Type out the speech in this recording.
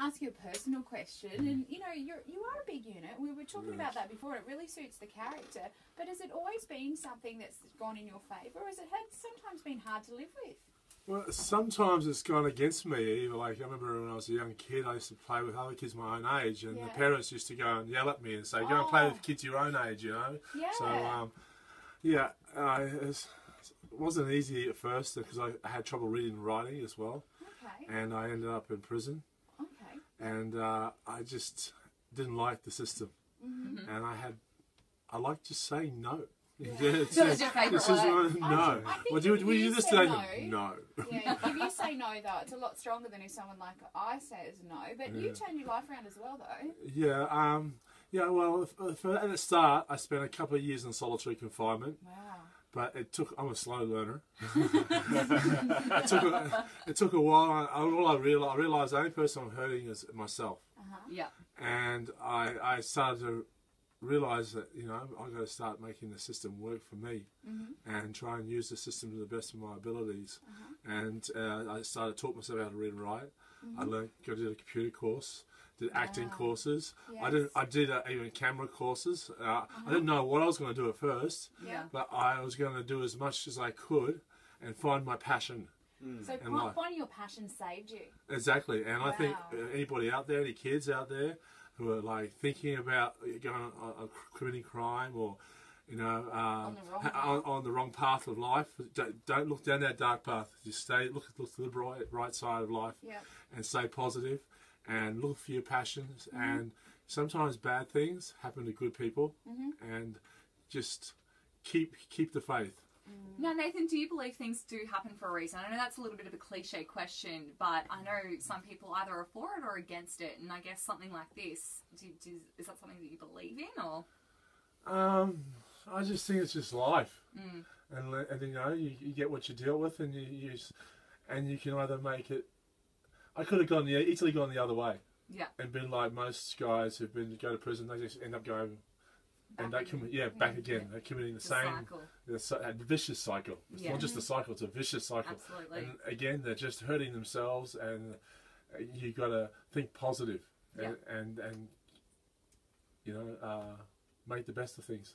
ask you a personal question, and you know, you are a big unit. We were talking about that before. It really suits the character. But has it always been something that's gone in your favour, or has it had sometimes been hard to live with? Well, sometimes it's gone against me. Even like I remember when I was a young kid, I used to play with other kids my own age, and the parents used to go and yell at me and say, "Go and play with kids your own age," you know. Yeah. So it wasn't easy at first because I had trouble reading and writing as well. Okay. And I ended up in prison. Okay. And I just didn't like the system. Mm-hmm. And I like just saying no. Yeah. It's What's your favourite word? No. I think Well, do you just say no? Yeah, if you say no, though, it's a lot stronger than if someone like I says no. But you turned your life around as well, though. Yeah. Yeah. Well, at the start, I spent a couple of years in solitary confinement. Wow. But it took. I'm a slow learner. it took a while. All I realized the only person I'm hurting is myself. Yeah. And I started to realise that, you know, I've got to start making the system work for me and try and use the system to the best of my abilities. And I started taught myself how to read and write. I did a computer course, did acting courses. Yes. I did even camera courses. I didn't know what I was going to do at first, but I was going to do as much as I could and find my passion. So finding your passion saved you. Exactly, and I think anybody out there, any kids out there who are like thinking about going on committing crime or, you know, on the wrong path of life, don't look down that dark path. Just look to the right side of life, and stay positive, and look for your passions. And sometimes bad things happen to good people, and just keep the faith. Now, Nathan, do you believe things do happen for a reason? I know that's a little bit of a cliche question, but I know some people either are for it or against it, and I guess something like this, is that something that you believe in, or? I just think it's just life, and you know, you get what you deal with, and you can either make it. I could have easily gone the other way, and been like most guys who've been to go to prison. They just end up going. And they back again. They're committing the same vicious cycle. It's not just a cycle; it's a vicious cycle. Absolutely. And again, they're just hurting themselves. And you got to think positive, and you know, make the best of things.